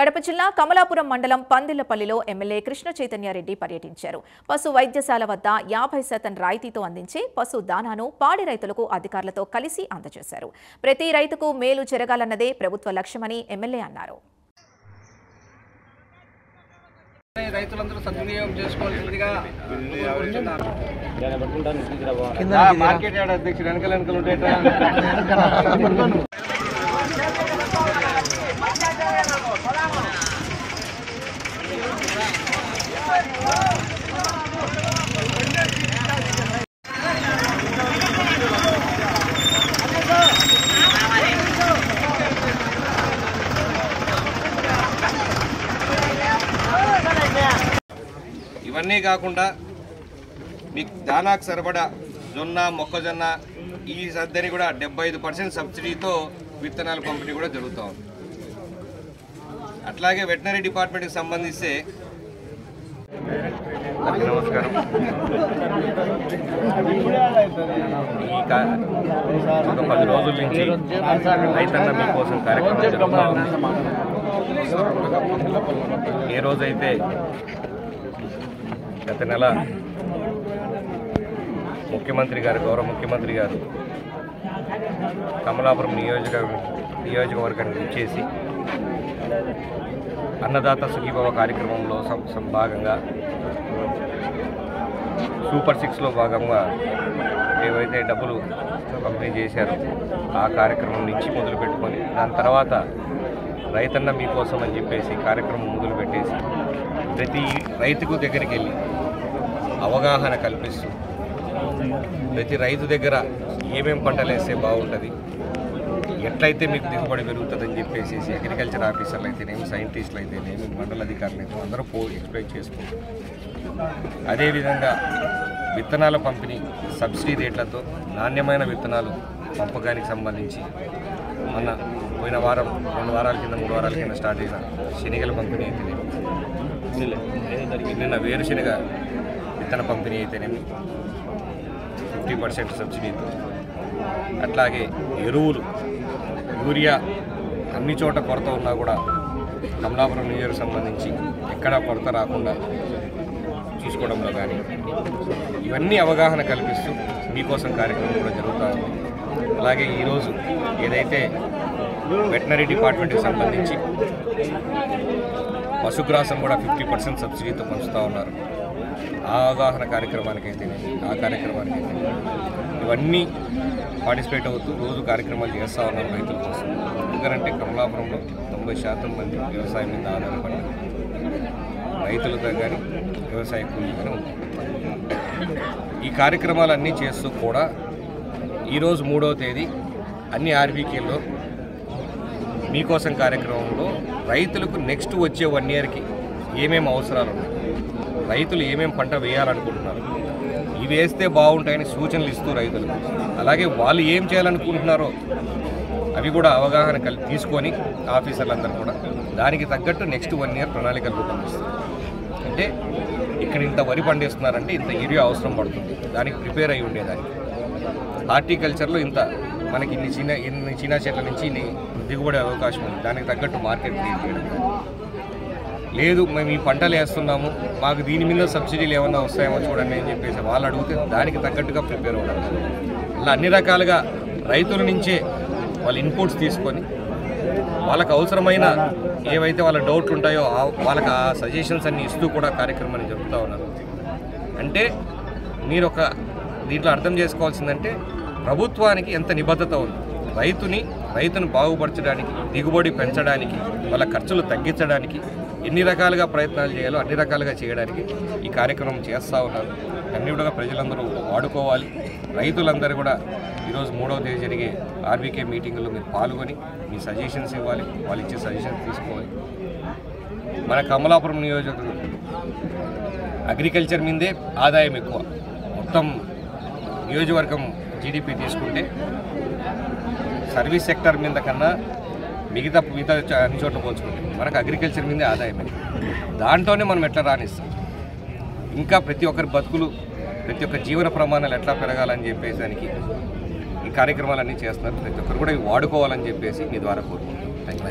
కడప జిల్లా కమలాపురం మండలం పందిళ్లపల్లిలో ఎమ్మెల్యే కృష్ణ చైతన్యారెడ్డి పర్యటించారు. పశు వైద్యశాల వద్ద 50% రాయితీతో అందించే పశు దానాను పాడి రైతులకు అధికారులతో కలిసి అందజేశారు. ప్రతి రైతుకు మేలు జరగాలన్నదే ప్రభుత్వ లక్ష్యమని ఎమ్మెల్యే అన్నారు. రైతులందరూ సద్వినియోగం చేసుకోవాల్సిందిగా మార్కెట్ యార్డ్ అధ్యక్షుడు వెనకలు ఉంటాయి. ఇవన్నీ కాకుండా మీకు దానాకు సరిపడా జొన్న మొక్కజొన్న ఈ సద్దని కూడా 75% సబ్సిడీతో విత్తనాలు పంపిణీ కూడా జరుగుతూ ఉంది. అట్లాగే వెటనరీ డిపార్ట్మెంట్కి సంబంధిస్తే నమస్కారం. ఒక 10 రోజుల నుంచి రైతన్న మీకోసం కార్యక్రమం జరుగుతూ ఉంది. ఏ రోజైతే గత నెల గౌరవ ముఖ్యమంత్రి గారు కమలాపురం నియోజకవర్గానికి ఇచ్చేసి అన్నదాత సుఖీభవ కార్యక్రమంలో భాగంగా సూపర్ 6లో భాగంగా ఏవైతే డబ్బులు పంపిణీ చేశారో ఆ కార్యక్రమం నుంచి మొదలుపెట్టుకొని దాని తర్వాత రైతన్న మీకోసం అని చెప్పేసి కార్యక్రమం మొదలుపెట్టేసి ప్రతి రైతుకు దగ్గరికి వెళ్ళి అవగాహన కల్పిస్తూ ప్రతి రైతు దగ్గర ఏమేం పంటలు వేస్తే బాగుంటుంది, ఎట్లయితే మీకు దిగుబడి పెరుగుతుందని చెప్పేసి అగ్రికల్చర్ ఆఫీసర్లు అయితేనేమి, సైంటిస్టులు అయితేనేమి, మండల అధికారులు అయితే అందరూ ఎక్స్ప్లెయిన్ చేసుకుంటారు. అదేవిధంగా విత్తనాల పంపిణీ సబ్సిడీ రేట్లతో నాణ్యమైన విత్తనాలు పంపకానికి సంబంధించి పోయిన వారం 2 వారాల కింద 3 వారాల కింద స్టార్ట్ అయిన శనగల పంపిణీ అయితేనేమి, నిన్న వేరుశనగ విత్తన పంపిణీ అయితేనేమి 50% సబ్సిడీతో, అట్లాగే ఎరువులు యూరియా అన్ని చోట కొరత ఉన్నా కూడా కమలాపురం నియోజకవర్గం సంబంధించి ఎక్కడా కొరత రాకుండా చూసుకోవడంలో కానీ ఇవన్నీ అవగాహన కల్పిస్తూ మీకోసం కార్యక్రమం కూడా జరుగుతూ ఉంది. అలాగే ఈరోజు ఏదైతే వెటనరీ డిపార్ట్మెంట్కి సంబంధించి పశుగ్రాసం కూడా 50% సబ్సిడీతో పంచుతూ ఉన్నారు. ఆ అవగాహన కార్యక్రమానికి ఇవన్నీ పార్టిసిపేట్ అవుతూ రోజు కార్యక్రమాలు చేస్తూ ఉన్నారు రైతుల కోసం. ఎందుకంటే కమలాపురంలో 90% మంది వ్యవసాయం మీద ఆధారపడి రైతులతో కానీ వ్యవసాయ కూలీగానే ఉంది. ఈ కార్యక్రమాలన్నీ చేస్తూ కూడా ఈరోజు 3వ తేదీ అన్ని ఆర్బీకేల్లో మీకోసం కార్యక్రమంలో రైతులకు నెక్స్ట్ వచ్చే 1 ఇయర్కి ఏమేమి అవసరాలు ఉన్నాయి, రైతులు ఏమేమి పంట వేయాలనుకుంటున్నారు, ఇవి వేస్తే బాగుంటాయని సూచనలు ఇస్తూ రైతులకు, అలాగే వాళ్ళు ఏం చేయాలనుకుంటున్నారో అవి కూడా అవగాహన తీసుకొని ఆఫీసర్లందరూ కూడా దానికి తగ్గట్టు నెక్స్ట్ 1 ఇయర్ ప్రణాళికలు రూపొందిస్తారు. అంటే ఇక్కడ ఇంత వరి పండిస్తున్నారంటే ఇంత యూరియా అవసరం పడుతుంది, దానికి ప్రిపేర్ అయి ఉండేదానికి. హార్టికల్చర్లో ఇంత మనకి ఇన్ని చిన్న చెట్ల నుంచి దిగుబడి అవకాశం ఉంది, దానికి తగ్గట్టు మార్కెట్ క్రియేట్ చేయడం. లేదు మేము ఈ పంటలు వేస్తున్నాము, మాకు దీని మీద సబ్సిడీలు ఏమన్నా వస్తాయేమో చూడండి అని చెప్పేసి వాళ్ళు అడిగితే దానికి తగ్గట్టుగా ప్రిపేర్ అవ్వడం. అలా అన్ని రకాలుగా రైతుల నుంచే వాళ్ళ ఇన్పుట్స్ తీసుకొని వాళ్ళకు అవసరమైన ఏవైతే వాళ్ళ డౌట్లు ఉంటాయో వాళ్ళకి ఆ సజెషన్స్ అన్నీ ఇస్తూ కూడా కార్యక్రమాన్ని జరుపుతూ ఉన్నారు. అంటే మీరు దీంట్లో అర్థం చేసుకోవాల్సిందంటే ప్రభుత్వానికి ఎంత నిబద్ధత ఉంది, రైతును బాగుపరచడానికి, దిగుబడి పెంచడానికి, వాళ్ళ ఖర్చులు తగ్గించడానికి ఎన్ని రకాలుగా ప్రయత్నాలు చేయాలో అన్ని రకాలుగా చేయడానికి ఈ కార్యక్రమం చేస్తూ ఉన్నారు. అన్ని కూడా ప్రజలందరూ వాడుకోవాలి. రైతులందరూ కూడా ఈరోజు 3వ తేదీ జరిగే ఆర్బీకే మీటింగుల్లో మీరు పాల్గొని మీ సజెషన్స్ ఇవ్వాలి, వాళ్ళు ఇచ్చే సజెషన్స్ తీసుకోవాలి. మన కమలాపురం నియోజకవర్గం అగ్రికల్చర్ మీదే ఆదాయం ఎక్కువ. మొత్తం నియోజకవర్గం జీడిపి తీసుకుంటే సర్వీస్ సెక్టర్ మీద కన్నా మిగతా అన్ని చోట్ల పోల్చుకుంటే మనకు అగ్రికల్చర్ మీదే ఆదాయం. దాంట్లోనే మనం ఎట్లా రాణిస్తాం, ఇంకా ప్రతి ఒక్కరి బతుకులు, ప్రతి ఒక్క జీవన ప్రమాణాలు ఎట్లా పెరగాలని చెప్పేసి దానికి ఈ కార్యక్రమాలన్నీ చేస్తున్నారు. ప్రతి ఒక్కరు కూడా ఇవి వాడుకోవాలని చెప్పేసి మీ ద్వారా కోరుకుంటున్నాను. Thank you.